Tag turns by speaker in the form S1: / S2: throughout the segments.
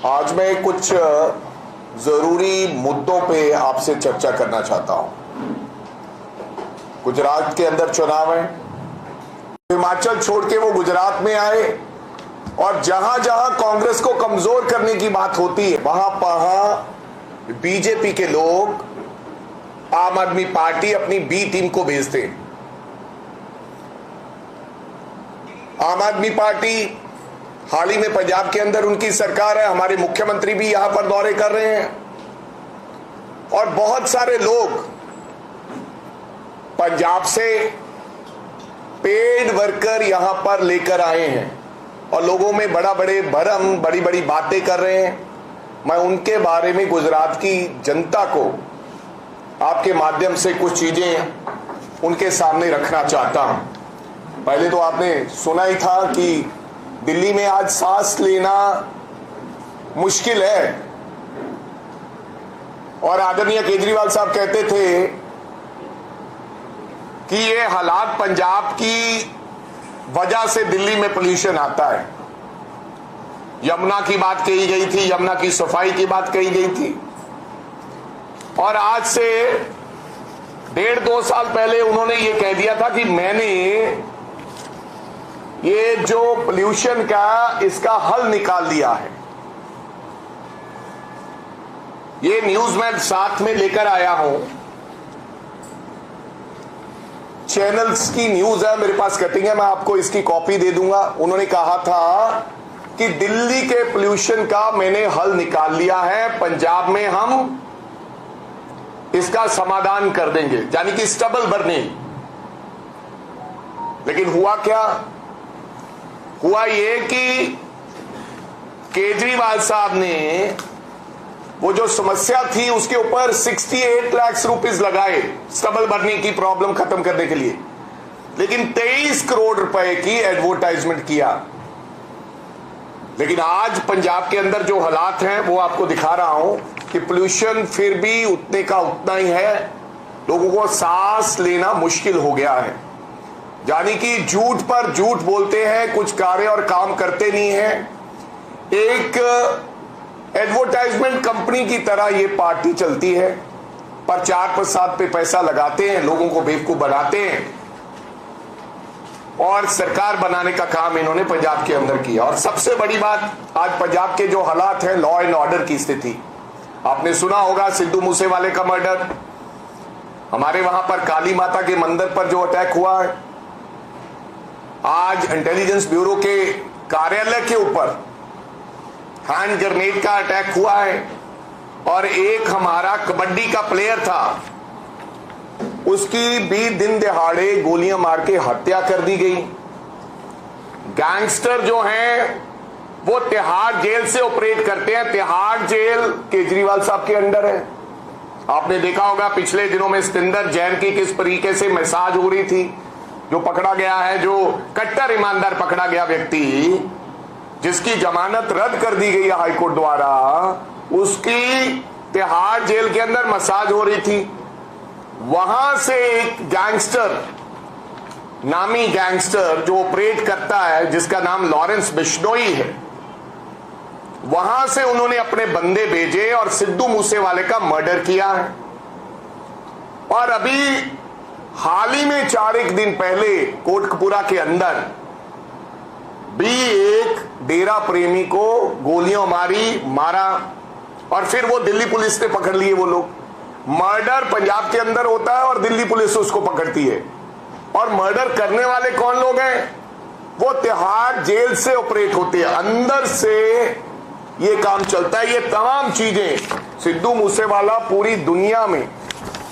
S1: आज मैं कुछ जरूरी मुद्दों पे आपसे चर्चा करना चाहता हूं। गुजरात के अंदर चुनाव है, हिमाचल छोड़ के वो गुजरात में आए और जहां जहां कांग्रेस को कमजोर करने की बात होती है वहां वहां बीजेपी के लोग आम आदमी पार्टी अपनी बी टीम को भेजते हैं। आम आदमी पार्टी हाल ही में पंजाब के अंदर उनकी सरकार है, हमारे मुख्यमंत्री भी यहां पर दौरे कर रहे हैं और बहुत सारे लोग पंजाब से पेड वर्कर यहां पर लेकर आए हैं और लोगों में बड़ा बड़े भरम बड़ी बड़ी बातें कर रहे हैं। मैं उनके बारे में गुजरात की जनता को आपके माध्यम से कुछ चीजें उनके सामने रखना चाहता हूं। पहले तो आपने सुना ही था कि दिल्ली में आज सांस लेना मुश्किल है और आदरणीय केजरीवाल साहब कहते थे कि ये हालात पंजाब की वजह से दिल्ली में पोल्यूशन आता है। यमुना की बात कही गई थी, यमुना की सफाई की बात कही गई थी और आज से 1.5-2 साल पहले उन्होंने ये कह दिया था कि मैंने ये जो पोल्यूशन का इसका हल निकाल दिया है। ये न्यूज मैं साथ में लेकर आया हूं, चैनल्स की न्यूज है, मेरे पास कटिंग है, मैं आपको इसकी कॉपी दे दूंगा। उन्होंने कहा था कि दिल्ली के पोल्यूशन का मैंने हल निकाल लिया है, पंजाब में हम इसका समाधान कर देंगे, यानी कि स्टबल बर्निंग। लेकिन हुआ क्या? हुआ ये कि केजरीवाल साहब ने वो जो समस्या थी उसके ऊपर 68 लाख रुपीस लगाए स्टबल बर्निंग की प्रॉब्लम खत्म करने के लिए, लेकिन 23 करोड़ रुपए की एडवर्टाइजमेंट किया। लेकिन आज पंजाब के अंदर जो हालात हैं वो आपको दिखा रहा हूं कि पोल्यूशन फिर भी उतने का उतना ही है, लोगों को सांस लेना मुश्किल हो गया है। यानी कि झूठ पर झूठ बोलते हैं, कुछ कार्य और काम करते नहीं हैं। एक एडवर्टाइजमेंट कंपनी की तरह ये पार्टी चलती है, प्रचार प्रसार पे पैसा लगाते हैं, लोगों को बेवकूफ बनाते हैं और सरकार बनाने का काम इन्होंने पंजाब के अंदर किया। और सबसे बड़ी बात, आज पंजाब के जो हालात हैं, लॉ एंड ऑर्डर की स्थिति, आपने सुना होगा सिद्धू मूसेवाले का मर्डर, हमारे वहां पर काली माता के मंदिर पर जो अटैक हुआ है, आज इंटेलिजेंस ब्यूरो के कार्यालय के ऊपर हैंड ग्रेनेड का अटैक हुआ है और एक हमारा कबड्डी का प्लेयर था, उसकी भी दिन दहाड़े गोलियां मार के हत्या कर दी गई। गैंगस्टर जो हैं वो तिहाड़ जेल से ऑपरेट करते हैं, तिहाड़ जेल केजरीवाल साहब के अंडर है। आपने देखा होगा पिछले दिनों में सतिंदर जैन की किस तरीके से मैसाज हो रही थी, जो पकड़ा गया है, जो कट्टर ईमानदार पकड़ा गया व्यक्ति जिसकी जमानत रद्द कर दी गई है हाईकोर्ट द्वारा, उसकी तिहाड़ जेल के अंदर मसाज हो रही थी। वहां से एक गैंगस्टर, नामी गैंगस्टर जो ऑपरेट करता है, जिसका नाम लॉरेंस बिश्नोई है, वहां से उन्होंने अपने बंदे भेजे और सिद्धू मूसेवाले का मर्डर किया है। और अभी हाल ही में 4 दिन पहले कोटकपुरा के अंदर भी एक डेरा प्रेमी को गोलियां मारा और फिर वो दिल्ली पुलिस ने पकड़ लिए। वो लोग, मर्डर पंजाब के अंदर होता है और दिल्ली पुलिस उसको पकड़ती है। और मर्डर करने वाले कौन लोग हैं? वो तिहाड़ जेल से ऑपरेट होते हैं, अंदर से ये काम चलता है। ये तमाम चीजें, सिद्धू मूसेवाला पूरी दुनिया में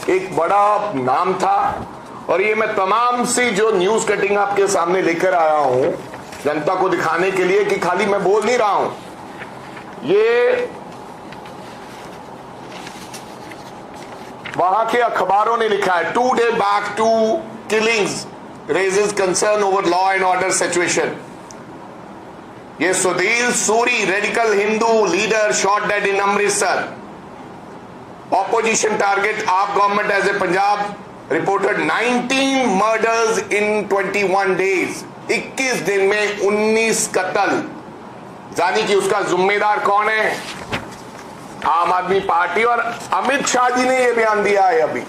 S1: एक बड़ा नाम था और ये मैं तमाम सी जो न्यूज कटिंग आपके सामने लेकर आया हूं जनता को दिखाने के लिए कि खाली मैं बोल नहीं रहा हूं। ये वहां के अखबारों ने लिखा है, 2 days back 2 killings raises concern over law and order situation. ये Sudhir Suri, radical Hindu leader, shot dead in Amritsar. Opposition target AAP government as a Punjab reported 19 murders in 21 days. 21 दिन में 19 कत्ल जानी कि उसका जिम्मेदार कौन है? आम आदमी पार्टी। और अमित शाह जी ने यह बयान दिया है अभी।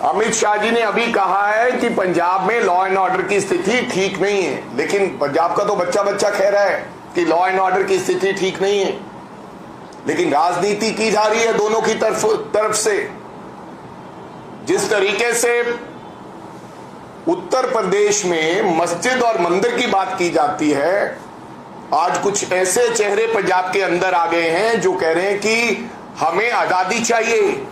S1: अमित शाह जी ने अभी कहा है कि पंजाब में लॉ एंड ऑर्डर की स्थिति ठीक नहीं है। लेकिन पंजाब का तो बच्चा बच्चा कह रहा है कि लॉ एंड ऑर्डर की स्थिति ठीक नहीं है, लेकिन राजनीति की जा रही है दोनों की तरफ से। जिस तरीके से उत्तर प्रदेश में मस्जिद और मंदिर की बात की जाती है, आज कुछ ऐसे चेहरे पंजाब के अंदर आ गए हैं जो कह रहे हैं कि हमें आजादी चाहिए,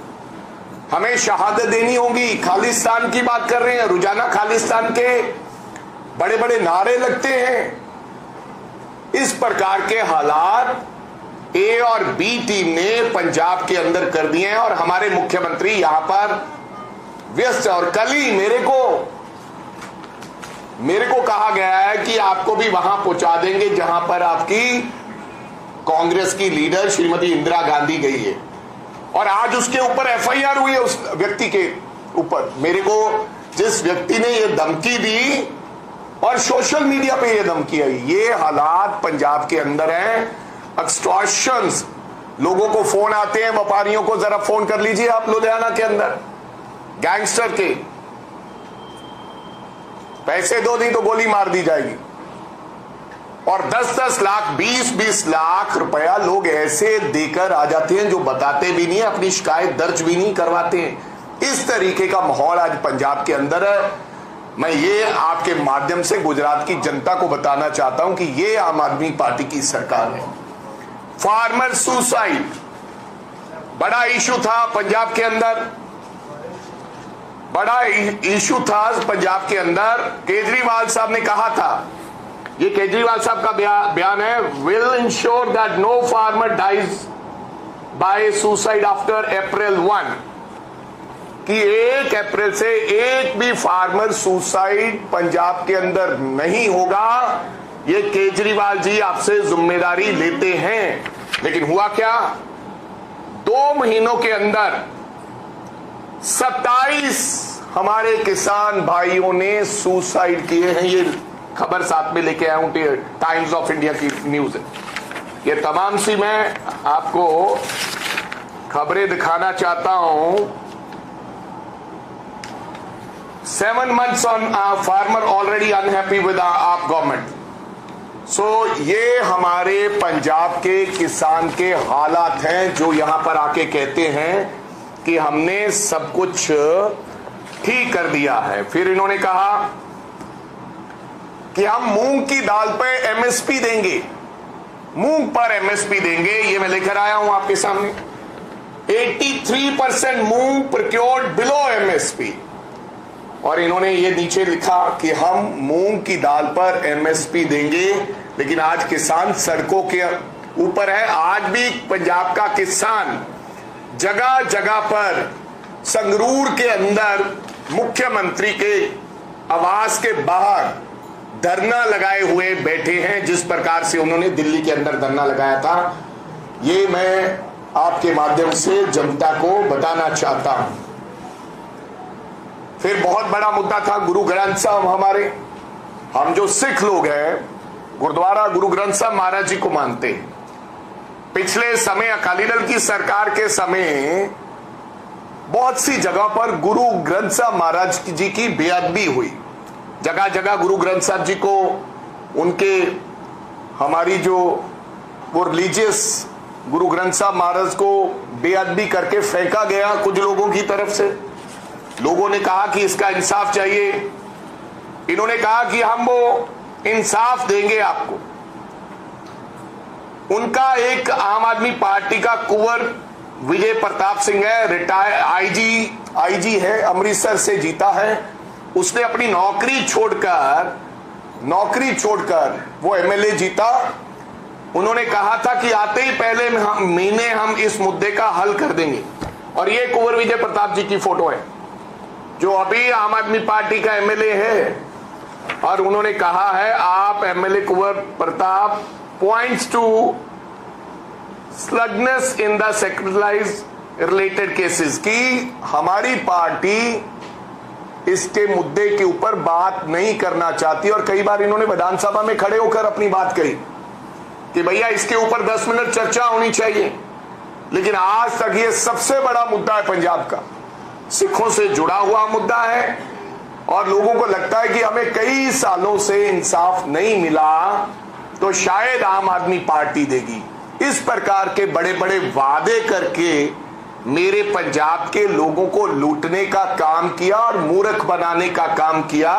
S1: हमें शहादत देनी होगी। खालिस्तान की बात कर रहे हैं, रोजाना खालिस्तान के बड़े बड़े नारे लगते हैं। इस प्रकार के हालात ए और बी टीम ने पंजाब के अंदर कर दिए हैं और हमारे मुख्यमंत्री यहां पर व्यस्त। और कल ही मेरे को कहा गया है कि आपको भी वहां पहुंचा देंगे जहां पर आपकी कांग्रेस की लीडर श्रीमती इंदिरा गांधी गई है। और आज उसके ऊपर एफआईआर हुई है उस व्यक्ति के ऊपर। मेरे को जिस व्यक्ति ने यह धमकी दी और सोशल मीडिया पे यह धमकी आई, ये हालात पंजाब के अंदर हैं। एक्सटॉर्शंस, लोगों को फोन आते हैं, व्यापारियों को जरा फोन कर लीजिए आप लुधियाना के अंदर, गैंगस्टर के पैसे दो नहीं तो गोली मार दी जाएगी। और 10-10 लाख 20-20 लाख रुपया लोग ऐसे देकर आ जाते हैं जो बताते भी नहीं है, अपनी शिकायत दर्ज भी नहीं करवाते हैं। इस तरीके का माहौल आज पंजाब के अंदर है। मैं ये आपके माध्यम से गुजरात की जनता को बताना चाहता हूं कि ये आम आदमी पार्टी की सरकार है। फार्मर सुसाइड बड़ा इशू था पंजाब के अंदर, बड़ा इशू था पंजाब के अंदर। केजरीवाल साहब ने कहा था, ये केजरीवाल साहब का बयान है, will ensure that no farmer dies by suicide after April 1, कि 1 अप्रैल से एक भी फार्मर सुसाइड पंजाब के अंदर नहीं होगा। ये केजरीवाल जी आपसे जिम्मेदारी लेते हैं। लेकिन हुआ क्या? 2 महीनों के अंदर 27 हमारे किसान भाइयों ने सुसाइड किए हैं। ये खबर साथ में लेके आया हूं, टाइम्स ऑफ इंडिया की न्यूज है। ये तमाम सी मैं आपको खबरें दिखाना चाहता हूं। 7 months on farmer already unhappy with our government। सो ये हमारे पंजाब के किसान के हालात हैं जो यहां पर आके कहते हैं कि हमने सब कुछ ठीक कर दिया है। फिर इन्होंने कहा कि हम मूंग की दाल पे एमएसपी देंगे, मूंग पर एमएसपी देंगे। ये मैं लेकर आया हूं आपके सामने। 83% मूंग प्रोक्योर्ड बिलो एमएसपी। और इन्होंने ये नीचे लिखा कि हम मूंग की दाल पर एमएसपी देंगे। लेकिन आज किसान सड़कों के ऊपर है। आज भी पंजाब का किसान जगह जगह पर संगरूर के अंदर मुख्यमंत्री के आवास के बाहर धरना लगाए हुए बैठे हैं, जिस प्रकार से उन्होंने दिल्ली के अंदर धरना लगाया था। ये मैं आपके माध्यम से जनता को बताना चाहता हूं। फिर बहुत बड़ा मुद्दा था गुरु ग्रंथ साहब। हमारे हम जो सिख लोग हैं गुरुद्वारा गुरु ग्रंथ साहब महाराज जी को मानते हैं। पिछले समय अकाली दल की सरकार के समय बहुत सी जगह पर गुरु ग्रंथ साहब महाराज जी की बेअदबी हुई। जगह जगह गुरु ग्रंथ साहब जी को उनके हमारी जो वो रिलीजियस गुरु ग्रंथ साहब महाराज को बेअदबी करके फेंका गया कुछ लोगों की तरफ से। लोगों ने कहा कि इसका इंसाफ चाहिए। इन्होंने कहा कि हम वो इंसाफ देंगे आपको। उनका एक आम आदमी पार्टी का कुंवर विजय प्रताप सिंह है, रिटायर आईजी है, अमृतसर से जीता है। उसने अपनी नौकरी छोड़कर वो एमएलए जीता। उन्होंने कहा था कि आते ही पहले महीने हम इस मुद्दे का हल कर देंगे। और ये कुंवर विजय प्रताप जी की फोटो है जो अभी आम आदमी पार्टी का एमएलए है। और उन्होंने कहा है, आप MLA Kunwar Pratap points to sluggishness in the sacrilege related cases, की हमारी पार्टी इसके मुद्दे के ऊपर बात नहीं करना चाहती। और कई बार इन्होंने विधानसभा में खड़े होकर अपनी बात कही कि भैया इसके ऊपर 10 मिनट चर्चा होनी चाहिए, लेकिन आज तक ये सबसे बड़ा मुद्दा है पंजाब का, सिखों से जुड़ा हुआ मुद्दा है और लोगों को लगता है कि हमें कई सालों से इंसाफ नहीं मिला तो शायद आम आदमी पार्टी देगी। इस प्रकार के बड़े बड़े वादे करके मेरे पंजाब के लोगों को लूटने का काम किया और मूर्ख बनाने का काम किया,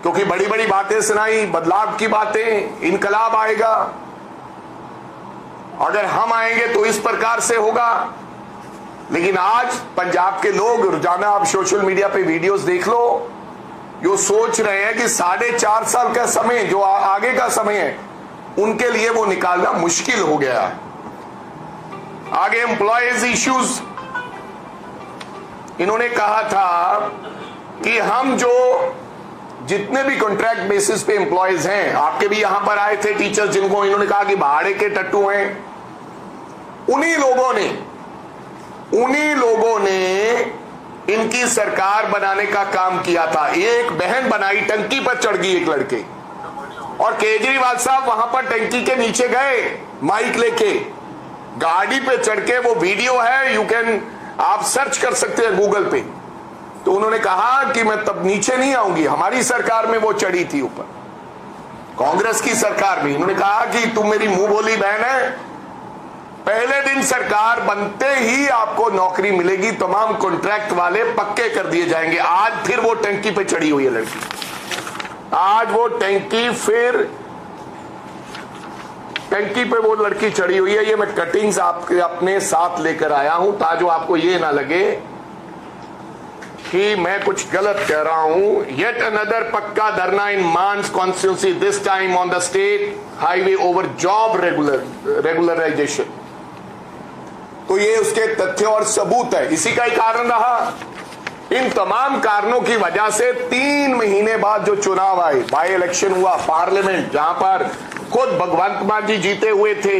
S1: क्योंकि बड़ी बड़ी बातें सुनाई, बदलाव की बातें, इनकलाब आएगा, अगर हम आएंगे तो इस प्रकार से होगा। लेकिन आज पंजाब के लोग, रोजाना आप सोशल मीडिया पे वीडियोस देख लो, जो सोच रहे हैं कि 4.5 साल का समय जो आगे का समय है उनके लिए वो निकालना मुश्किल हो गया। आगे एम्प्लॉयज इश्यूज, इन्होंने कहा था कि हम जो जितने भी कॉन्ट्रैक्ट बेसिस पे एम्प्लॉयज हैं, आपके भी यहां पर आए थे टीचर्स जिनको इन्होंने कहा कि भाड़े के टट्टू हैं, उन्हीं लोगों ने इनकी सरकार बनाने का काम किया था। एक बहन बनाई, टंकी पर चढ़ गई एक लड़के, और केजरीवाल साहब वहां पर टंकी के नीचे गए माइक लेके, गाड़ी पे चढ़ के, वो वीडियो है, यू कैन, आप सर्च कर सकते हैं गूगल पे। तो उन्होंने कहा कि मैं तब नीचे नहीं आऊंगी, हमारी सरकार में वो चढ़ी थी ऊपर, कांग्रेस की सरकार में। उन्होंने कहा कि तुम मेरी मुंह बोली बहन है, पहले दिन सरकार बनते ही आपको नौकरी मिलेगी, तमाम कॉन्ट्रैक्ट वाले पक्के कर दिए जाएंगे। आज फिर वो टंकी पे चढ़ी हुई है लड़की, आज वो टंकी पे वो लड़की चढ़ी हुई है। ये मैं कटिंग्स आपके अपने साथ लेकर आया हूं ताकि आपको ये ना लगे कि मैं कुछ गलत कह रहा हूं। येट अनदर पक्का धरना in Mansa constituency, this time on the state highway over job regularisation. तो ये उसके तथ्य और सबूत है, इसी का ही कारण रहा। इन तमाम कारणों की वजह से 3 महीने बाद जो चुनाव आए, बाई इलेक्शन हुआ पार्लियामेंट, जहां पर खुद भगवंत मान जी जीते हुए थे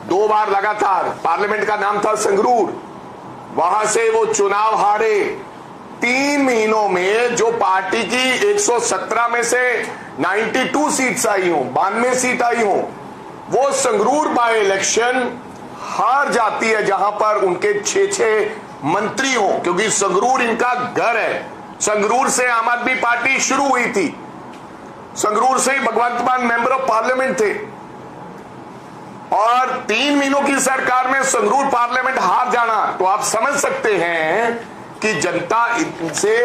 S1: 2 बार लगातार, पार्लियामेंट का नाम था संगरूर, वहां से वो चुनाव हारे। 3 महीनों में जो पार्टी की 117 में से 92 सीट्स आई हो, 92 सीट आई हो, वो संगरूर बाई इलेक्शन हार जाती है, जहां पर उनके 6 मंत्री हो, क्योंकि संगरूर इनका घर है। संगरूर से आम आदमी पार्टी शुरू हुई थी, संगरूर से ही भगवंत मान मेंबर ऑफ पार्लियामेंट थे, और 3 महीनों की सरकार में संगरूर पार्लियामेंट हार जाना, तो आप समझ सकते हैं कि जनता इनसे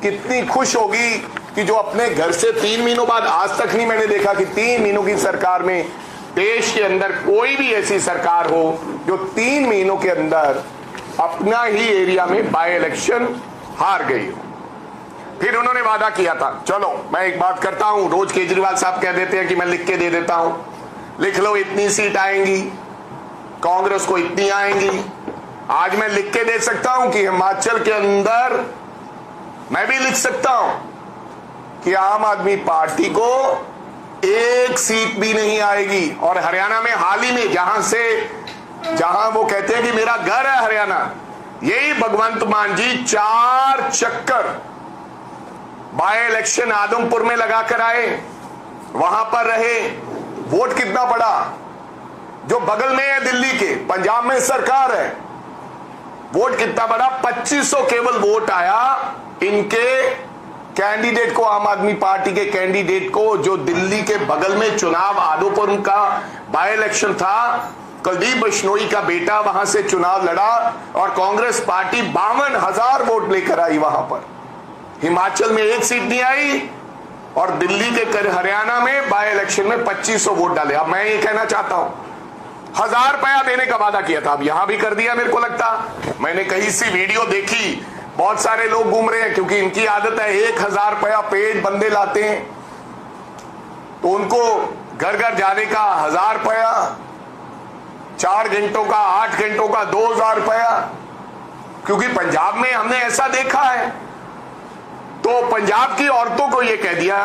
S1: कितनी खुश होगी कि जो अपने घर से 3 महीनों बाद, आज तक नहीं मैंने देखा कि 3 महीनों की सरकार में देश के अंदर कोई भी ऐसी सरकार हो जो 3 महीनों के अंदर अपना ही एरिया में बाय इलेक्शन हार गई हो। फिर उन्होंने वादा किया था, चलो मैं एक बात करता हूं, रोज केजरीवाल साहब कह देते हैं कि मैं लिख के दे देता हूं, लिख लो इतनी सीट आएंगी, कांग्रेस को इतनी आएंगी। आज मैं लिख के दे सकता हूं कि हिमाचल के अंदर मैं भी लिख सकता हूं कि आम आदमी पार्टी को 1 सीट भी नहीं आएगी। और हरियाणा में हाल ही में जहां वो कहते हैं कि मेरा घर है हरियाणा, यही भगवंत मान जी 4 चक्कर बाय इलेक्शन आदमपुर में लगाकर आए, वहां पर रहे, वोट कितना पड़ा, जो बगल में है दिल्ली के, पंजाब में सरकार है, वोट कितना पड़ा, 2500 केवल वोट आया इनके कैंडिडेट को, आम आदमी पार्टी के कैंडिडेट को, जो दिल्ली के बगल में चुनाव आदमपुर का बाय इलेक्शन था, कुलदीप बिश्नोई का बेटा वहां से चुनाव लड़ा और कांग्रेस पार्टी 52,000 वोट लेकर आई वहां पर। हिमाचल में 1 सीट नहीं आई और दिल्ली के हरियाणा में बाय इलेक्शन में 2500 वोट डाले। अब मैं ये कहना चाहता हूं, 1000 रुपया देने का वादा किया था, अब यहां भी कर दिया। मेरे को लगता, मैंने कहीं सी वीडियो देखी, बहुत सारे लोग घूम रहे हैं, क्योंकि इनकी आदत है 1000 रुपया पेड बंदे लाते हैं, तो उनको घर घर जाने का 1000 रुपया, 4 घंटों का, 8 घंटों का 2000 रुपया, क्योंकि पंजाब में हमने ऐसा देखा है। तो पंजाब की औरतों को यह कह दिया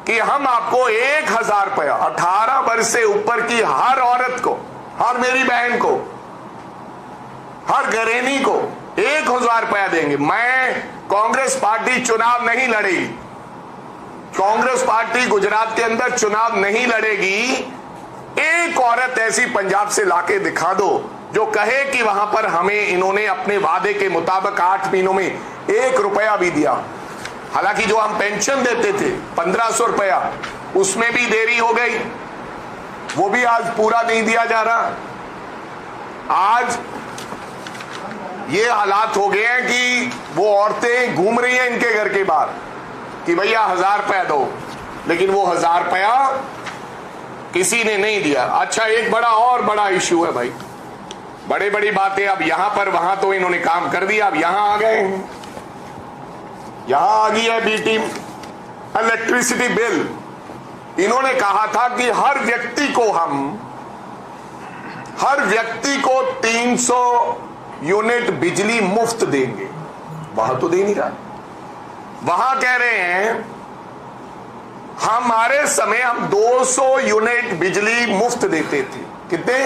S1: कि हम आपको 1000 रुपया, 18 वर्ष से ऊपर की हर औरत को, हर मेरी बहन को, हर घरेनी को 1000 रुपया देंगे। मैं, कांग्रेस पार्टी चुनाव नहीं लड़ेगी, कांग्रेस पार्टी गुजरात के अंदर चुनाव नहीं लड़ेगी, एक औरत ऐसी पंजाब से लाके दिखा दो जो कहे कि वहां पर हमें इन्होंने अपने वादे के मुताबिक 8 महीनों में 1 रुपया भी दिया। हालांकि जो हम पेंशन देते थे 1500 रुपया, उसमें भी देरी हो गई, वो भी आज पूरा नहीं दिया जा रहा। आज ये हालात हो गए हैं कि वो औरतें घूम रही हैं इनके घर के बाहर कि भैया 1000 रुपया दो, लेकिन वो 1000 रुपया किसी ने नहीं दिया। अच्छा, एक बड़ा इश्यू है भाई, बड़ी बड़ी बातें। अब यहां पर वहां तो इन्होंने काम कर दिया, अब यहां आ गए हैं, यहां आ गई है बी टीम। इलेक्ट्रिसिटी बिल, इन्होंने कहा था कि हर व्यक्ति को 300 यूनिट बिजली मुफ्त देंगे। वहां तो दे नहीं रहा, वहां कह रहे हैं हमारे समय हम 200 यूनिट बिजली मुफ्त देते थे। कितने?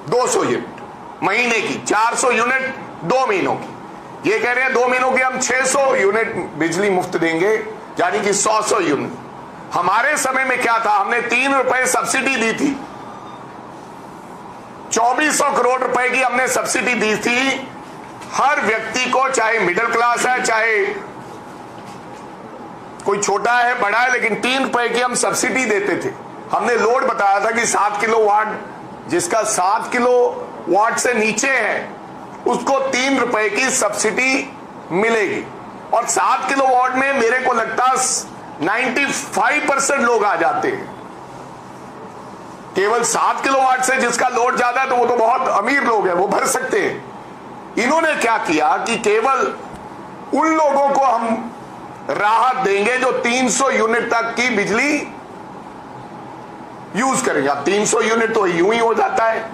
S1: 200 यूनिट महीने की, 400 यूनिट 2 महीनों की। ये कह रहे हैं 2 महीनों की हम 600 यूनिट बिजली मुफ्त देंगे, यानी कि 100 यूनिट। हमारे समय में क्या था, हमने 3 रुपए सब्सिडी दी थी, 2400 करोड़ रुपए की हमने सब्सिडी दी थी हर व्यक्ति को, चाहे मिडिल क्लास है चाहे कोई छोटा है बड़ा है, लेकिन 3 रुपए की हम सब्सिडी देते थे। हमने लोड बताया था कि 7 किलोवाट, जिसका 7 किलोवाट से नीचे है उसको 3 रुपए की सब्सिडी मिलेगी। और 7 किलोवाट में मेरे को लगता 95% लोग आ जाते हैं। केवल 7 किलोवाट से जिसका लोड ज्यादा है तो वो तो बहुत अमीर लोग हैं, वो भर सकते हैं। इन्होंने क्या किया कि केवल उन लोगों को हम राहत देंगे जो 300 यूनिट तक की बिजली यूज करेंगे। अब 300 यूनिट तो यूं ही हो जाता है,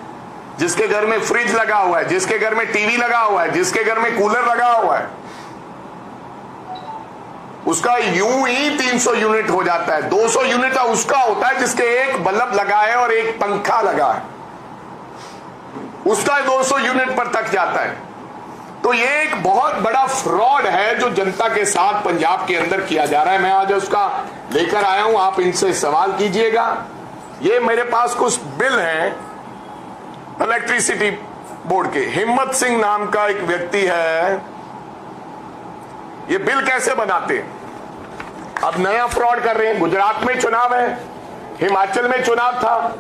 S1: जिसके घर में फ्रिज लगा हुआ है, जिसके घर में टीवी लगा हुआ है, जिसके घर में कूलर लगा हुआ है, उसका यूं ही 300 यूनिट हो जाता है। 200 यूनिट उसका होता है जिसके एक बल्ब लगा है और एक पंखा लगा है, उसका 200 यूनिट पर तक जाता है। तो ये एक बहुत बड़ा फ्रॉड है जो जनता के साथ पंजाब के अंदर किया जा रहा है। मैं आज उसका लेकर आया हूं, आप इनसे सवाल कीजिएगा। ये मेरे पास कुछ बिल हैं इलेक्ट्रिसिटी बोर्ड के। हिम्मत सिंह नाम का एक व्यक्ति है, ये बिल कैसे बनाते हैं। अब नया फ्रॉड कर रहे हैं। गुजरात में चुनाव है, हिमाचल में चुनाव था,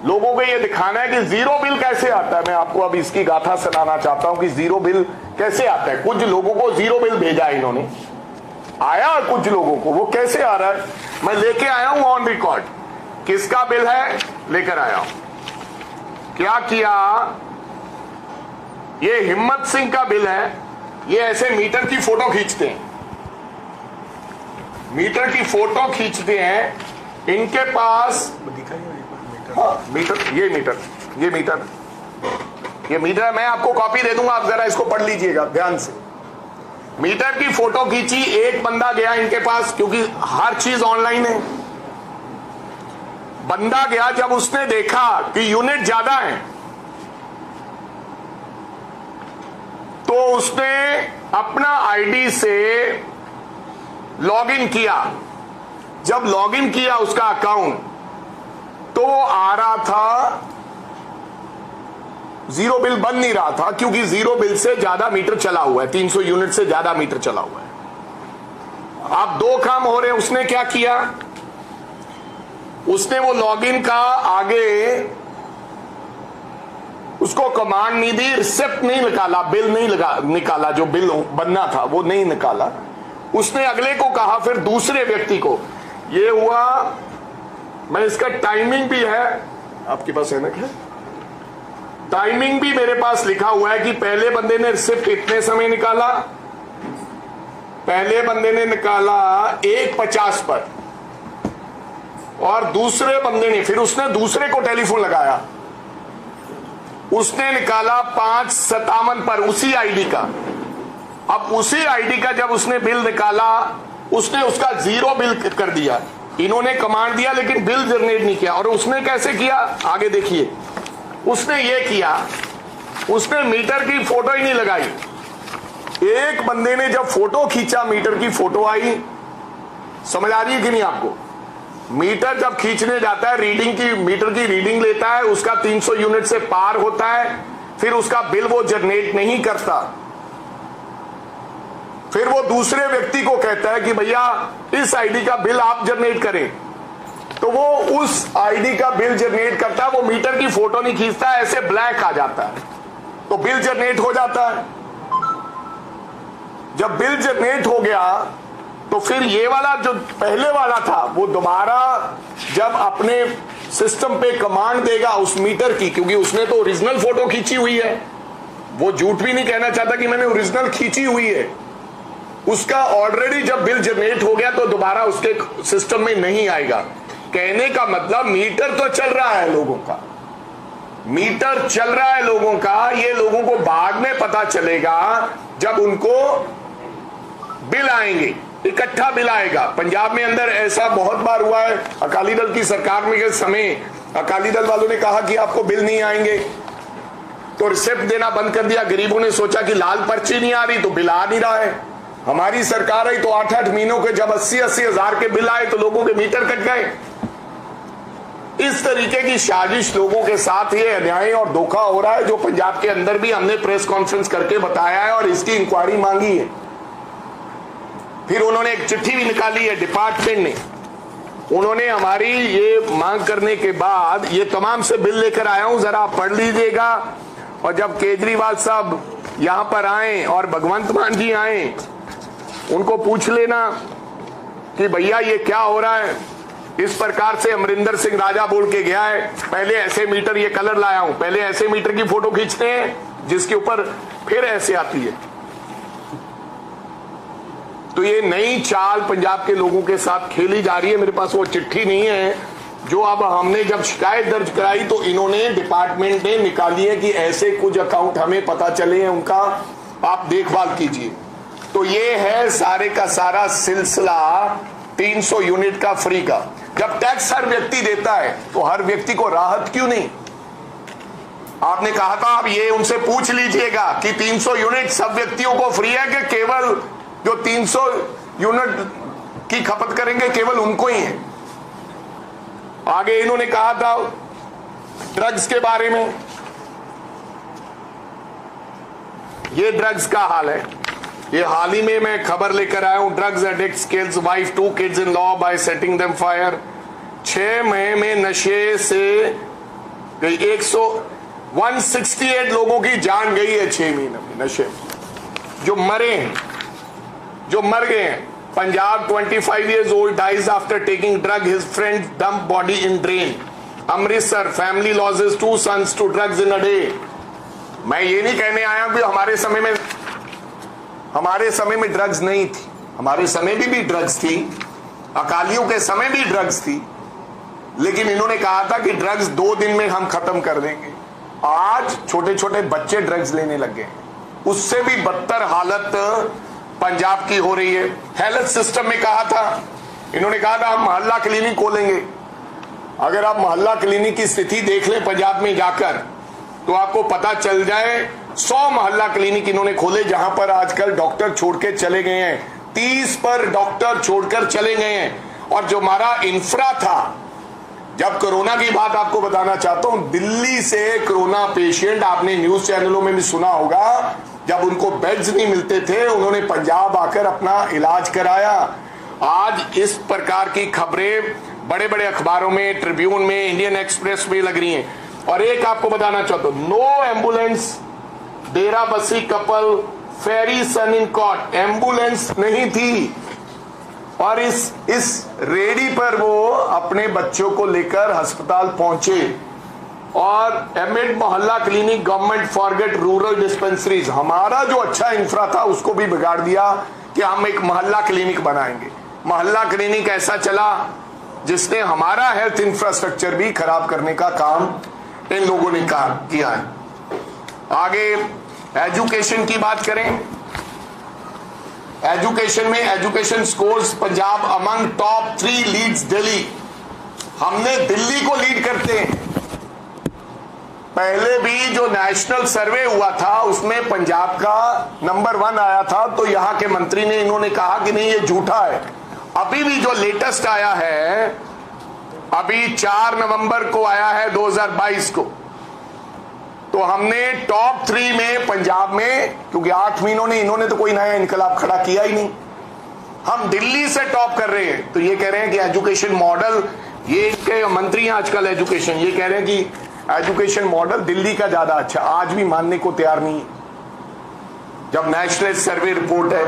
S1: लोगों को ये दिखाना है कि जीरो बिल कैसे आता है। मैं आपको अब इसकी गाथा सुनाना चाहता हूं कि जीरो बिल कैसे आता है। कुछ लोगों को जीरो बिल भेजा इन्होंने, आया कुछ लोगों को, वो कैसे आ रहा है मैं लेके आया हूं ऑन रिकॉर्ड। किसका बिल है, लेकर आया हूं। क्या किया, ये हिम्मत सिंह का बिल है। ये ऐसे मीटर की फोटो खींचते हैं, मीटर की फोटो खींचते हैं। इनके पास मीटर, ये मीटर मैं आपको कॉपी दे दूंगा, आप जरा इसको पढ़ लीजिएगा ध्यान से। मीटर की फोटो खींची, एक बंदा गया इनके पास, क्योंकि हर चीज ऑनलाइन है। बंदा गया, जब उसने देखा कि यूनिट ज्यादा है तो उसने अपना आईडी से लॉगिन किया। जब लॉगिन किया उसका अकाउंट, तो आ रहा था जीरो बिल, बन नहीं रहा था क्योंकि जीरो बिल से ज्यादा मीटर चला हुआ है, 300 यूनिट से ज्यादा मीटर चला हुआ है। अब 2 काम हो रहे हैं। उसने क्या किया, उसने वो लॉगिन का आगे उसको कमांड नहीं दी, रिसिप्ट नहीं निकाला, बिल नहीं निकाला, जो बिल बनना था वो नहीं निकाला। उसने अगले को कहा, फिर दूसरे व्यक्ति को। ये हुआ, मैं इसका टाइमिंग भी है आपके पास है ना, क्या टाइमिंग भी मेरे पास लिखा हुआ है कि पहले बंदे ने रिसिप्ट इतने समय निकाला, पहले बंदे ने निकाला 1:50 पर, और दूसरे बंदे ने, फिर उसने दूसरे को टेलीफोन लगाया, उसने निकाला 5:57 पर उसी आईडी का। अब उसी आईडी का जब उसने बिल निकाला, उसने उसका जीरो बिल कर दिया। इन्होंने कमांड दिया लेकिन बिल जनरेट नहीं किया। और उसने कैसे किया, आगे देखिए। उसने ये किया, उसने मीटर की फोटो ही नहीं लगाई। एक बंदे ने जब फोटो खींचा, मीटर की फोटो आई, समझ आ रही है कि नहीं आपको, मीटर जब खींचने जाता है, मीटर की रीडिंग लेता है, उसका 300 यूनिट से पार होता है, फिर उसका बिल वो जनरेट नहीं करता, फिर वो दूसरे व्यक्ति को कहता है कि भैया इस आईडी का बिल आप जनरेट करें, तो वो उस आईडी का बिल जनरेट करता है, वो मीटर की फोटो नहीं खींचता है, ऐसे ब्लैक आ जाता है, तो बिल जनरेट हो जाता है। जब बिल जनरेट हो गया तो फिर ये वाला जो पहले वाला था वो दोबारा जब अपने सिस्टम पे कमांड देगा उस मीटर की, क्योंकि उसने तो ओरिजिनल फोटो खींची हुई है, वो झूठ भी नहीं कहना चाहता कि मैंने ओरिजिनल खींची हुई है, उसका ऑलरेडी जब बिल जनरेट हो गया तो दोबारा उसके सिस्टम में नहीं आएगा। कहने का मतलब मीटर तो चल रहा है लोगों का, मीटर चल रहा है लोगों का, ये लोगों को बाद में पता चलेगा जब उनको बिल आएंगे, इकट्ठा बिल आएगा। पंजाब में अंदर ऐसा बहुत बार हुआ है, अकाली दल की सरकार में के समय अकाली दल वालों ने कहा कि आपको बिल नहीं आएंगे तो रिसिप्ट देना बंद कर दिया। गरीबों ने सोचा कि लाल पर्ची नहीं आ रही तो बिल आ नहीं रहा है, हमारी सरकार आई तो 8-8 महीनों के जब 80-80 हजार के बिल आए तो लोगों के मीटर कट गए। इस तरीके की साजिश लोगों के साथ ये अन्याय और धोखा हो रहा है, जो पंजाब के अंदर भी हमने प्रेस कॉन्फ्रेंस करके बताया है और इसकी इंक्वायरी मांगी है। फिर उन्होंने एक चिट्ठी भी निकाली है डिपार्टमेंट ने, उन्होंने हमारी ये मांग करने के बाद ये तमाम से बिल लेकर आया हूं, जरा आप पढ़ लीजिएगा। और जब केजरीवाल साहब यहां पर आए और भगवंत मान जी आए, उनको पूछ लेना कि भैया ये क्या हो रहा है। इस प्रकार से अमरिंदर सिंह राजा बोल के गया है, पहले ऐसे मीटर, ये कलर लाया हूं, पहले ऐसे मीटर की फोटो खींचते हैं जिसके ऊपर फिर ऐसे आती है। तो ये नई चाल पंजाब के लोगों के साथ खेली जा रही है। मेरे पास वो चिट्ठी नहीं है जो अब हमने जब शिकायत दर्ज कराई तो इन्होंने डिपार्टमेंट ने निकाली है कि ऐसे कुछ अकाउंट हमें पता चले हैं उनका, आप देखभाल कीजिए। तो ये है सारे का सारा सिलसिला 300 यूनिट का फ्री का। जब टैक्स हर व्यक्ति देता है तो हर व्यक्ति को राहत क्यों नहीं? आपने कहा था आप ये उनसे पूछ लीजिएगा कि 300 यूनिट सब व्यक्तियों को फ्री है कि केवल जो 300 यूनिट की खपत करेंगे केवल उनको ही है। आगे इन्होंने कहा था ड्रग्स के बारे में, ये ड्रग्स का हाल है। ये हाल ही में मैं खबर लेकर आया हूं, drugs addict kills wife 2 kids in law by setting them fire. 6 महीने में नशे से 168 लोगों की जान गई है 6 महीने में नशे, जो मरे हैं, जो मर गए हैं। Punjab 25 years old dies after taking drug, his friend dump body in drain. Amritsar family loses 2 sons to drugs in a day। मैं ये नहीं कहने आया कि हमारे समय में ड्रग्स नहीं थी, हमारे समय भी ड्रग्स थी, अकालियों के समय भी ड्रग्स थी, लेकिन इन्होंने कहा था कि ड्रग्स 2 दिन में हम खत्म कर देंगे। आज छोटे छोटे बच्चे ड्रग्स लेने लग गए, उससे भी बदतर हालत पंजाब की हो रही है। हेल्थ सिस्टम में कहा था, इन्होंने कहा था हम मोहल्ला क्लिनिक खोलेंगे। अगर आप मोहल्ला क्लिनिक की स्थिति देख लें पंजाब में जाकर तो आपको पता चल जाए 100 मोहल्ला क्लिनिक इन्होंने खोले जहां पर आजकल डॉक्टर छोड़ के चले गए हैं, 30 पर डॉक्टर छोड़कर चले गए हैं। और जो हमारा इंफ्रा था, जब कोरोना की बात आपको बताना चाहता हूं, दिल्ली से कोरोना पेशेंट आपने न्यूज चैनलों में भी सुना होगा, जब उनको बेड्स नहीं मिलते थे उन्होंने पंजाब आकर अपना इलाज कराया। आज इस प्रकार की खबरें बड़े बड़े अखबारों में, ट्रिब्यून में, इंडियन एक्सप्रेस में लग रही हैं। और एक आपको बताना चाहता हूं, नो एम्बुलेंस, डेरा बसी कपल फेरी सन इन कॉट, एम्बुलेंस नहीं थी और इस रेडी पर वो अपने बच्चों को लेकर अस्पताल पहुंचे। और एमिड मोहल्ला clinic, government forget rural dispensaries, हमारा जो अच्छा इंफ्रा था उसको भी बिगाड़ दिया कि हम एक मोहल्ला क्लिनिक बनाएंगे। मोहल्ला क्लिनिक ऐसा चला जिसने हमारा हेल्थ इंफ्रास्ट्रक्चर भी खराब करने का काम इन लोगों ने किया है। आगे एजुकेशन की बात करें, एजुकेशन में education scores Punjab among top 3 leads Delhi. हमने दिल्ली को लीड करते हैं। पहले भी जो नेशनल सर्वे हुआ था उसमें पंजाब का नंबर 1 आया था, तो यहां के मंत्री ने इन्होंने कहा कि नहीं ये झूठा है। अभी भी जो लेटेस्ट आया है अभी 4 नवंबर को आया है 2022 को, तो हमने टॉप 3 में पंजाब में, क्योंकि 8 महीनों ने इन्होंने तो कोई नया इनकलाब खड़ा किया ही नहीं, हम दिल्ली से टॉप कर रहे हैं। तो ये कह रहे हैं कि एजुकेशन मॉडल, ये इनके मंत्री हैं आजकल एजुकेशन, ये कह रहे हैं कि एजुकेशन मॉडल दिल्ली का ज्यादा अच्छा, आज भी मानने को तैयार नहीं है, जब नेशनल सर्वे रिपोर्ट है।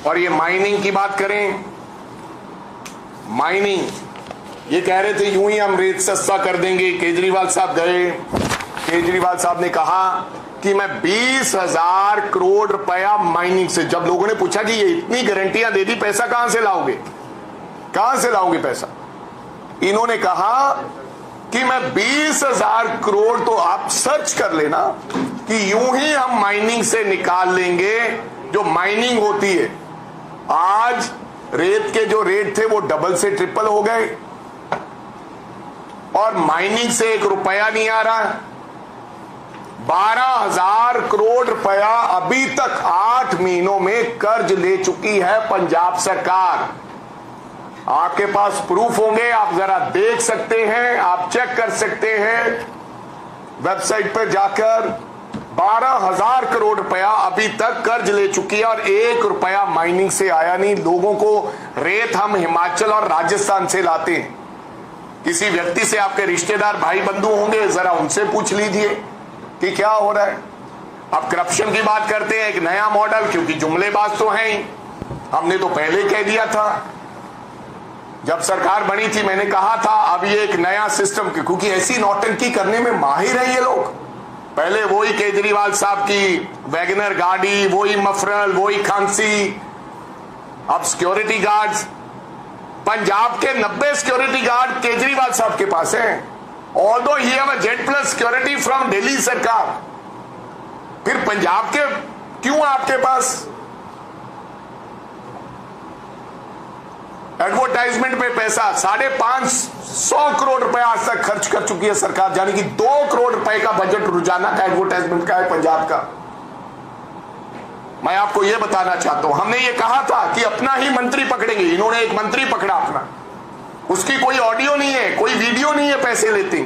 S1: और ये माइनिंग की बात करें, माइनिंग, ये कह रहे थे यूं ही हम रेत सस्ता कर देंगे। केजरीवाल साहब गए, केजरीवाल साहब ने कहा कि मैं 20,000 करोड़ रुपया माइनिंग से, जब लोगों ने पूछा कि ये इतनी गारंटियां दे दी, पैसा कहां से लाओगे, कहां से लाओगे पैसा, इन्होंने कहा कि मैं 20,000 करोड़, तो आप सर्च कर लेना कि यूं ही हम माइनिंग से निकाल लेंगे। जो माइनिंग होती है, आज रेत के जो रेट थे वो डबल से ट्रिपल हो गए, और माइनिंग से 1 रुपया नहीं आ रहा है। 12,000 करोड़ रुपया अभी तक 8 महीनों में कर्ज ले चुकी है पंजाब सरकार। आपके पास प्रूफ होंगे, आप जरा देख सकते हैं, आप चेक कर सकते हैं वेबसाइट पर जाकर। 12,000 करोड़ रुपया अभी तक कर्ज ले चुकी है और 1 रुपया माइनिंग से आया नहीं। लोगों को रेत हम हिमाचल और राजस्थान से लाते हैं। किसी व्यक्ति से, आपके रिश्तेदार भाई बंधु होंगे, जरा उनसे पूछ लीजिए कि क्या हो रहा है। अब करप्शन की बात करते हैं, एक नया मॉडल, क्योंकि जुमलेबाज तो हैं ही, हमने तो पहले कह दिया था जब सरकार बनी थी, मैंने कहा था अब ये एक नया सिस्टम, क्योंकि ऐसी नौटंकी करने में माहिर है ये लोग। पहले वही केजरीवाल साहब की वैगनर गाड़ी, वही मफरल, वही खांसी, अब सिक्योरिटी गार्ड्स, पंजाब के 90 सिक्योरिटी गार्ड केजरीवाल साहब के पास हैं, although he have a Z+ security from Delhi सरकार। फिर पंजाब के क्यों आपके पास? एडवर्टाइजमेंट पे पैसा 550 करोड़ रुपए आज तक खर्च कर चुकी है सरकार, यानी कि 2 करोड़ रुपए का बजट रोजाना का एडवर्टाइजमेंट का है पंजाब का। मैं आपको यह बताना चाहता हूं, हमने ये कहा था कि अपना ही मंत्री पकड़ेंगे, इन्होंने एक मंत्री पकड़ा अपना, उसकी कोई ऑडियो नहीं है, कोई वीडियो नहीं है पैसे लेते।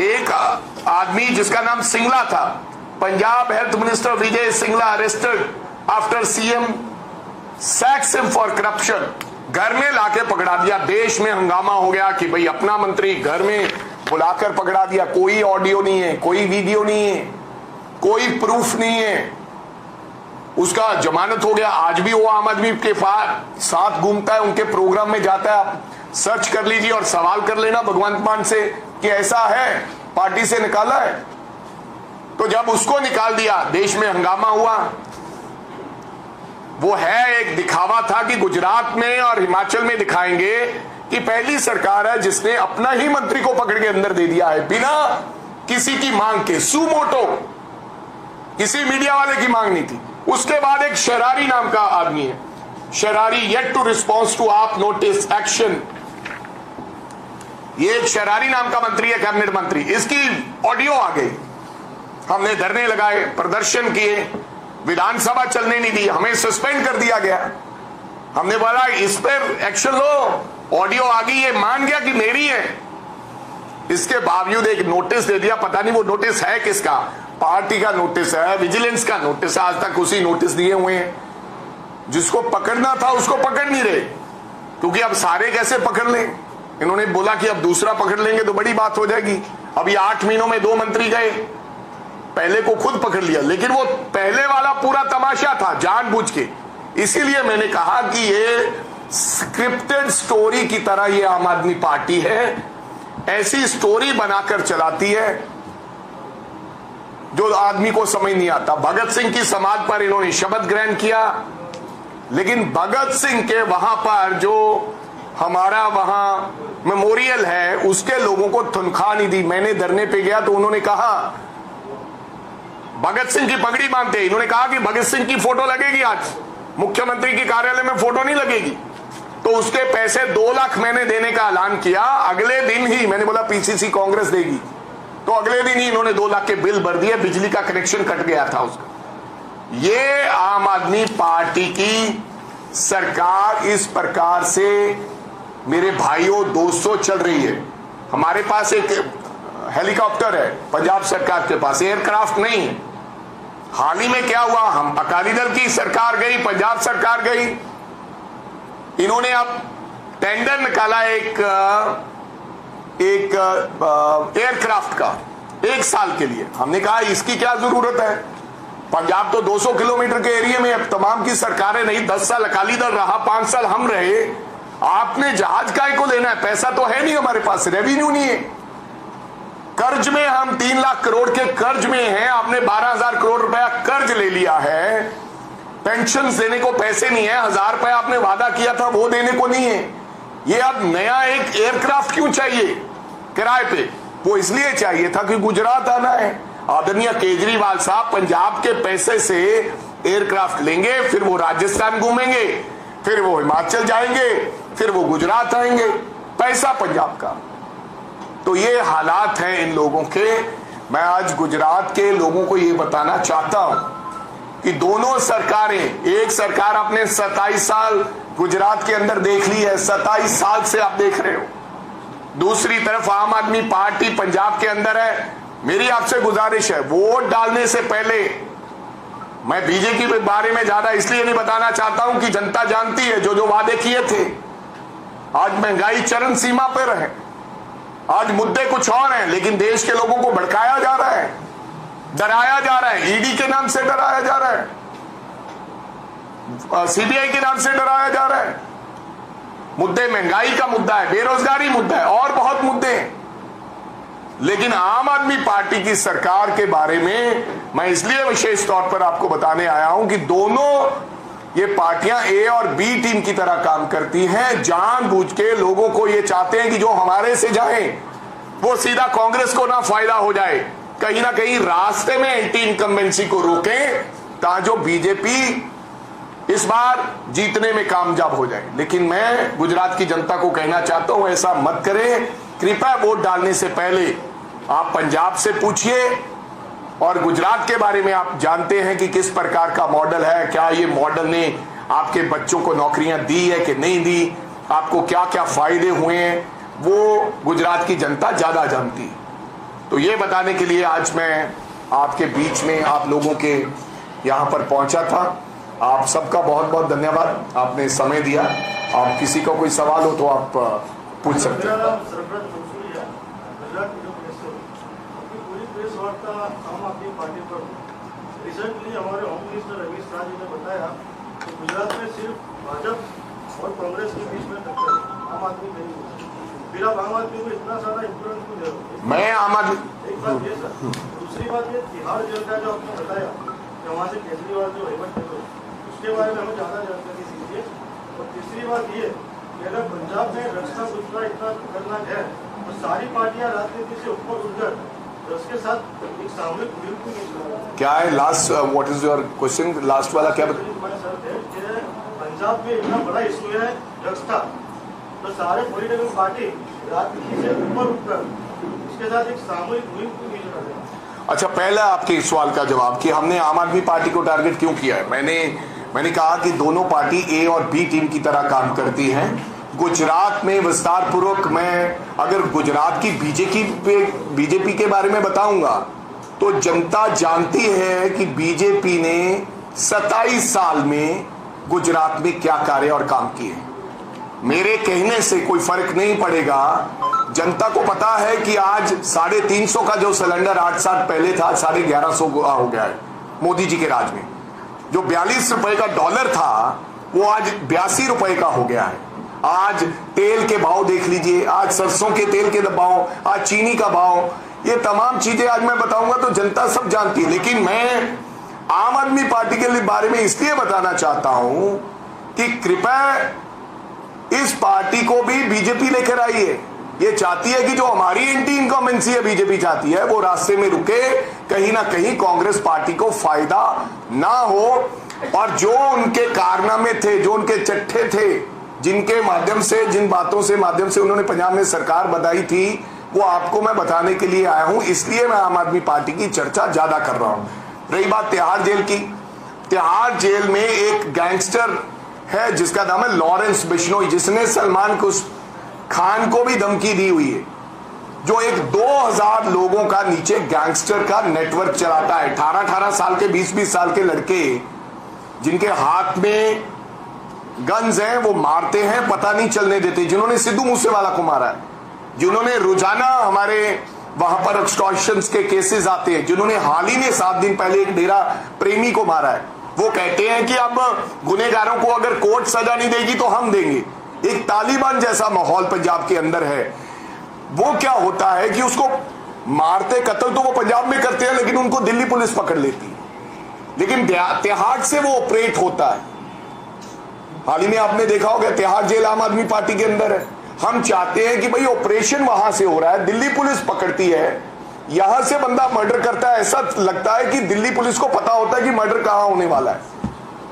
S1: एक आदमी जिसका नाम सिंगला था, Punjab health minister Vijay Singla arrested after CM sacks him for corruption. घर में लाके पकड़ा दिया, देश में हंगामा हो गया कि भाई अपना मंत्री घर में बुलाकर पकड़ा दिया, कोई ऑडियो नहीं है, कोई वीडियो नहीं है, कोई प्रूफ नहीं है, उसका जमानत हो गया। आज भी वो आम आदमी के साथ घूमता है, उनके प्रोग्राम में जाता है, आप सर्च कर लीजिए और सवाल कर लेना भगवंत मान से कि ऐसा है, पार्टी से निकाला है। तो जब उसको निकाल दिया, देश में हंगामा हुआ। वो है एक दिखावा था कि गुजरात में और हिमाचल में दिखाएंगे कि पहली सरकार है जिसने अपना ही मंत्री को पकड़ के अंदर दे दिया है, बिना किसी की मांग के, सुमोटो, किसी मीडिया वाले की मांग नहीं थी। उसके बाद एक शरारी नाम का आदमी है, शरारी, येट टू रिस्पॉन्स टू आप नोटिस एक्शन। ये एक शरारी नाम का मंत्री है, कैबिनेट मंत्री, इसकी ऑडियो आ गई। हमने धरने लगाए, प्रदर्शन किए, विधानसभा चलने नहीं दी, हमें सस्पेंड कर दिया गया। हमने बोला इस पर एक्शन लो, ऑडियो आ गई, ये मान गया कि मेरी है। इसके बावजूद एक नोटिस दे दिया, पता नहीं वो नोटिस है किसका, पार्टी का नोटिस है, विजिलेंस का नोटिस है, आज तक उसी नोटिस दिए हुए हैं। जिसको पकड़ना था उसको पकड़ नहीं रहे, क्योंकि अब सारे कैसे पकड़ लें। इन्होंने बोला कि अब दूसरा पकड़ लेंगे तो बड़ी बात हो जाएगी। अभी 8 महीनों में 2 मंत्री गए, पहले को खुद पकड़ लिया, लेकिन वो पहले वाला पूरा तमाशा था जानबूझ के। इसीलिए मैंने कहा कि ये स्क्रिप्टेड स्टोरी की तरह ये आम आदमी पार्टी है, ऐसी स्टोरी बनाकर चलाती है जो आदमी को समझ नहीं आता। भगत सिंह की समाधि पर इन्होंने शपथ ग्रहण किया, लेकिन भगत सिंह के वहां पर जो हमारा वहां मेमोरियल है, उसके लोगों को तनख्वाह नहीं दी। मैंने धरने पे गया तो उन्होंने कहा भगत सिंह की पगड़ी बांधते, इन्होंने कहा कि भगत सिंह की फोटो लगेगी, आज मुख्यमंत्री के कार्यालय में फोटो नहीं लगेगी। तो उसके पैसे 2 लाख मैंने देने का ऐलान किया। अगले दिन ही मैंने बोला पीसीसी कांग्रेस देगी, तो अगले दिन ही इन्होंने 2 लाख के बिल भर दिए, बिजली का कनेक्शन कट गया था उसका। ये आम आदमी पार्टी की सरकार इस प्रकार से मेरे भाइयों 200 चल रही है। हमारे पास एक हेलीकॉप्टर है पंजाब सरकार के पास, एयरक्राफ्ट नहीं है। हाल ही में क्या हुआ, हम अकाली दल की सरकार गई, पंजाब सरकार गई, इन्होंने अब टेंडर निकाला एक एयरक्राफ्ट का 1 साल के लिए। हमने कहा इसकी क्या जरूरत है, पंजाब तो 200 किलोमीटर के एरिया में, अब तमाम की सरकारें नहीं, 10 साल अकाली दल रहा, 5 साल हम रहे, आपने जहाज काय को लेना है, पैसा तो है नहीं हमारे पास, रेवेन्यू नहीं है, कर्ज में हम 3 लाख करोड़ के कर्ज में हैं, आपने 12,000 करोड़ रुपया कर्ज ले लिया है, पेंशन देने को पैसे नहीं है, 1,000 रुपया आपने वादा किया था वो देने को नहीं है, ये अब नया एक एयरक्राफ्ट क्यों चाहिए किराए पे? वो इसलिए चाहिए था कि गुजरात आना है। आदरणीय केजरीवाल साहब पंजाब के पैसे से एयरक्राफ्ट लेंगे, फिर वो राजस्थान घूमेंगे, फिर वो हिमाचल जाएंगे, फिर वो गुजरात आएंगे, पैसा पंजाब का। तो ये हालात हैं इन लोगों के। मैं आज गुजरात के लोगों को ये बताना चाहता हूं कि दोनों सरकारें, एक सरकार आपने 27 साल गुजरात के अंदर देख ली है, 27 साल से आप देख रहे हो, दूसरी तरफ आम आदमी पार्टी पंजाब के अंदर है। मेरी आपसे गुजारिश है, वोट डालने से पहले, मैं बीजेपी के बारे में ज्यादा इसलिए नहीं बताना चाहता हूं कि जनता जानती है जो जो वादे किए थे। आज महंगाई चरम सीमा पर है, आज मुद्दे कुछ और हैं, लेकिन देश के लोगों को भड़काया जा रहा है, डराया जा रहा है, ईडी के नाम से डराया जा रहा है, सीबीआई के नाम से डराया जा रहा है। मुद्दे महंगाई का मुद्दा है, बेरोजगारी मुद्दा है, और बहुत मुद्दे हैं। लेकिन आम आदमी पार्टी की सरकार के बारे में मैं इसलिए विशेष तौर पर आपको बताने आया हूं कि दोनों ये पार्टियां ए और बी टीम की तरह काम करती हैं, जानबूझ के लोगों को ये चाहते हैं कि जो हमारे से जाए वो सीधा कांग्रेस को ना फायदा हो जाए, कहीं ना कहीं रास्ते में एंटी इनकम्बेंसी को रोकें ताकि जो बीजेपी इस बार जीतने में कामयाब हो जाए। लेकिन मैं गुजरात की जनता को कहना चाहता हूं, ऐसा मत करें। कृपया वोट डालने से पहले आप पंजाब से पूछिए, और गुजरात के बारे में आप जानते हैं कि किस प्रकार का मॉडल है, क्या ये मॉडल ने आपके बच्चों को नौकरियां दी है कि नहीं दी, आपको क्या क्या फायदे हुए हैं, वो गुजरात की जनता ज्यादा जानती है। तो ये बताने के लिए आज मैं आपके बीच में आप लोगों के यहाँ पर पहुंचा था। आप सबका बहुत बहुत धन्यवाद, आपने समय दिया। आप किसी का कोई सवाल हो तो आप पूछ सकते हैं।
S2: आम आदमी पार्टी पर रिसेंटली हमारे होम मिनिस्टर रमेश शाह जी ने बताया कि गुजरात में सिर्फ भाजपा और कांग्रेस के बीच में टक्कर है, आम आदमी नहीं होगा। फिर आप आम आदमी को इतना सारा इंश्योरेंस क्यों दे रहे हो? मैं आम आदमी, एक बात ये सर, दूसरी बात ये तिहाड़ जेल का जो आपने बताया कि वहाँ से केजरीवाल जो हेमंत थे उसके बारे में हमें ज़्यादा जानकारी दीजिए। और तीसरी बात ये कि अगर पंजाब में रक्षा दूसरा इतना खतरनाक है तो सारी पार्टियां राजनीति से ऊपर उठकर उसके साथ एक सामूहिक बिल्कुल
S1: क्या है last, what is your question, last वाला क्या
S2: पंजाब में इतना बड़ा इशू है ड्रग्स का, तो सारे पॉलिटिकल पार्टी राजनीति से ऊपर उठकर उसके साथ एक सामूहिक मुहिम क्यों नहीं चला रहे?
S1: अच्छा, पहला आपके सवाल का जवाब कि हमने आम आदमी पार्टी को टारगेट क्यों किया है। मैंने कहा कि दोनों पार्टी ए और बी टीम की तरह काम करती हैं। गुजरात में विस्तार पूर्वक मैं अगर गुजरात की बीजेपी के बारे में बताऊंगा तो जनता जानती है कि बीजेपी ने 27 साल में गुजरात में क्या कार्य और काम किए। मेरे कहने से कोई फर्क नहीं पड़ेगा, जनता को पता है कि आज 350 का जो सिलेंडर 8 साल पहले था 1150 हो गया है मोदी जी के राज में। जो 42 रुपए का डॉलर था वो आज 82 रुपए का हो गया है। आज तेल के भाव देख लीजिए, आज सरसों के तेल के भाव, आज चीनी का भाव, ये तमाम चीजें आज मैं बताऊंगा तो जनता सब जानती है। लेकिन मैं आम आदमी पार्टी के बारे में इसलिए बताना चाहता हूं कि कृपया इस पार्टी को भी बीजेपी लेकर आई है। ये चाहती है कि जो हमारी एंटी इनकम्बेंसी है बीजेपी चाहती है वो रास्ते में रुके, कहीं ना कहीं कांग्रेस पार्टी को फायदा ना हो, और जो उनके कारनामे थे, जो उनके चट्ठे थे, जिनके माध्यम से, जिन बातों से माध्यम से उन्होंने पंजाब में सरकार बनाई थी, वो आपको मैं बताने के लिए आया हूं। इसलिए मैं आम आदमी पार्टी की चर्चा ज्यादा कर रहा हूं। रही बात तिहाड़ जेल की, तिहाड़ जेल में एक गैंगस्टर है जिसका नाम है लॉरेंस बिश्नोई, जिसने सलमान को खान को भी धमकी दी हुई है, जो एक 2000 लोगों का नीचे गैंगस्टर का नेटवर्क चलाता है। 18-18 साल के 20-20 साल के लड़के जिनके हाथ में गन्स हैं, वो मारते हैं, पता नहीं चलने देते। जिन्होंने सिद्धू मूसेवाला को मारा है, जिन्होंने रोजाना हमारे वहां पर एक्सटॉर्शंस के केसेस आते हैं, जिन्होंने हाल ही में 7 दिन पहले एक डेरा प्रेमी को मारा है, वो कहते हैं कि अब गुनहगारों को अगर कोर्ट सजा नहीं देगी तो हम देंगे। एक तालिबान जैसा माहौल पंजाब के अंदर है। वो क्या होता है कि उसको मारते, कत्ल तो वो पंजाब में करते हैं, लेकिन उनको दिल्ली पुलिस पकड़ लेती है, लेकिन तिहाड़ से वो ऑपरेट होता है। हाल ही में आपने देखा होगा, तिहाड़ जेल आम आदमी पार्टी के अंदर है। हम चाहते हैं कि भाई ऑपरेशन वहां से हो रहा है, दिल्ली पुलिस पकड़ती है, यहां से बंदा मर्डर करता है, ऐसा लगता है कि दिल्ली पुलिस को पता होता है कि मर्डर कहां होने वाला है।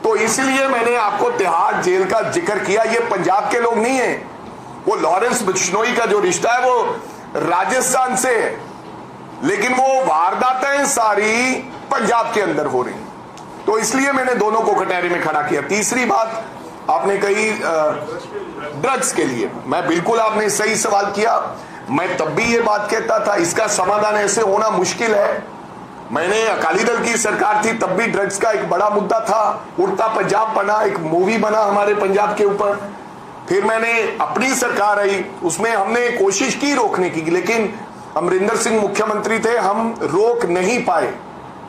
S1: तो इसलिए मैंने आपको तिहाड़ जेल का जिक्र किया। ये पंजाब के लोग नहीं है, वो लॉरेंस बिश्नोई का जो रिश्ता है वो राजस्थान से है, लेकिन वो वारदातें सारी पंजाब के अंदर हो रही। तो इसलिए मैंने दोनों को कटहरे में खड़ा किया। तीसरी बात आपने कही ड्रग्स के लिए, मैं बिल्कुल, आपने सही सवाल किया। मैं तब भी ये बात कहता था, इसका समाधान ऐसे होना मुश्किल है। मैंने अकाली दल की सरकार थी, तब भी ड्रग्स का एक बड़ा मुद्दा था। उड़ता पंजाब बना, एक मूवी बना हमारे पंजाब के ऊपर। फिर मैंने अपनी सरकार आई, उसमें हमने कोशिश की रोकने की, लेकिन अमरिंदर सिंह मुख्यमंत्री थे, हम रोक नहीं पाए।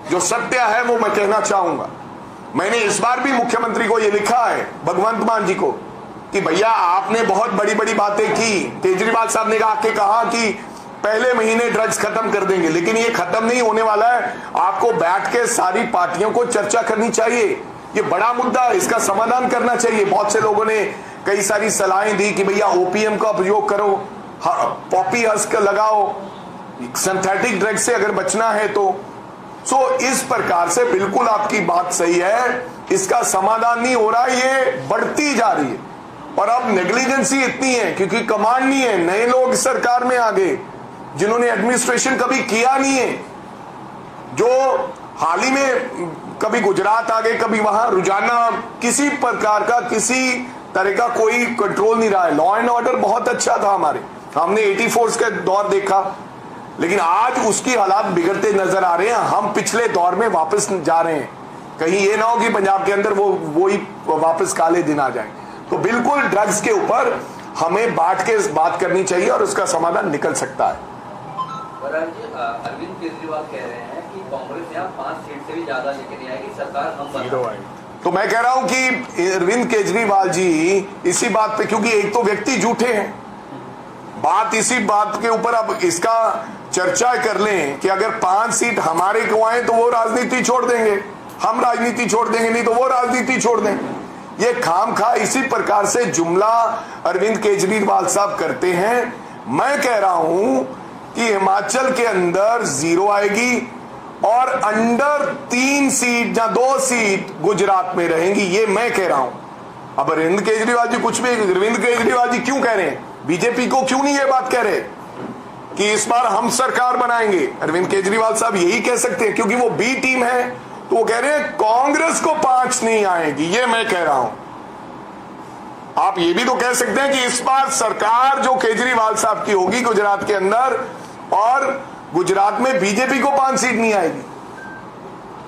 S1: जो सत्य है वो मैं कहना चाहूंगा। मैंने इस बार भी मुख्यमंत्री को ये लिखा है, भगवंत मान जी को, कि भैया आपने बहुत बड़ी बड़ी बातें की। केजरीवाल साहब ने आके कहा कि पहले महीने ड्रग्स खत्म कर देंगे, लेकिन ये खत्म नहीं होने वाला है। आपको बैठ के सारी पार्टियों को चर्चा करनी चाहिए। ये बड़ा मुद्दा है, इसका समाधान करना चाहिए। बहुत से लोगों ने कई सारी सलाहें दी कि भैया ओपीएम का प्रयोग करो, पॉपी हस्क लगाओ, सिंथेटिक ड्रग्स से अगर बचना है तो। इस प्रकार से बिल्कुल आपकी बात सही है, इसका समाधान नहीं हो रहा, ये बढ़ती जा रही है। और अब नेग्लिजेंसी इतनी है क्योंकि कमांड नहीं है, नए लोग सरकार में आ गए जिन्होंने एडमिनिस्ट्रेशन कभी किया नहीं है, जो हाल ही में कभी गुजरात आ गए, कभी वहां रोजाना किसी प्रकार का, किसी तरह का कोई कंट्रोल नहीं रहा है। लॉ एंड ऑर्डर बहुत अच्छा था हमारे, हमने 84 का दौर देखा, लेकिन आज उसकी हालात बिगड़ते नजर आ रहे हैं। हम पिछले दौर में वापस जा रहे हैं। कहीं ये ना हो कि पंजाब के अंदर वो ही वापस काले दिन आ जाए। तो बिल्कुल ड्रग्स के ऊपर हमें बांट के बात करनी चाहिए और उसका समाधान निकल सकता है।
S3: अरविंद केजरीवाल कह रहे हैं कि कांग्रेस यहाँ 5 सीट से भी ज्यादा लेके नहीं आएगी, सरकार हम बनाएंगे।
S1: तो मैं कह रहा हूं कि अरविंद केजरीवाल जी इसी बात पे, क्योंकि एक तो व्यक्ति झूठे हैं, बात इसी बात के ऊपर अब इसका चर्चा कर लें कि अगर 5 सीट हमारे को आए तो वो राजनीति छोड़ देंगे, हम राजनीति छोड़ देंगे, नहीं तो वो राजनीति छोड़ देंगे। ये खामखा इसी प्रकार से जुमला अरविंद केजरीवाल साहब करते हैं। मैं कह रहा हूं कि हिमाचल के अंदर 0 आएगी और अंडर 3 सीट या 2 सीट गुजरात में रहेंगी, ये मैं कह रहा हूं। अब अरविंद केजरीवाल जी कुछ भी, अरविंद केजरीवाल जी क्यों कह रहे हैं, बीजेपी को क्यों नहीं ये बात कह रहे कि इस बार हम सरकार बनाएंगे? अरविंद केजरीवाल साहब यही कह सकते हैं क्योंकि वो बी टीम है, तो वो कह रहे हैं कांग्रेस को 5 नहीं आएगी, ये मैं कह रहा हूं। आप ये भी तो कह सकते हैं कि इस बार सरकार जो केजरीवाल साहब की होगी गुजरात के अंदर, और गुजरात में बीजेपी को 5 सीट नहीं आएगी,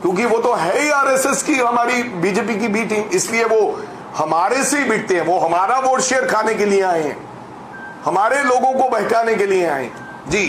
S1: क्योंकि वो तो है ही आरएसएस की, हमारी बीजेपी की बी टीम, इसलिए वो हमारे से ही बिकते हैं। वो हमारा वोट शेयर खाने के लिए आए हैं, हमारे लोगों को बहकाने के लिए आए हैं। जी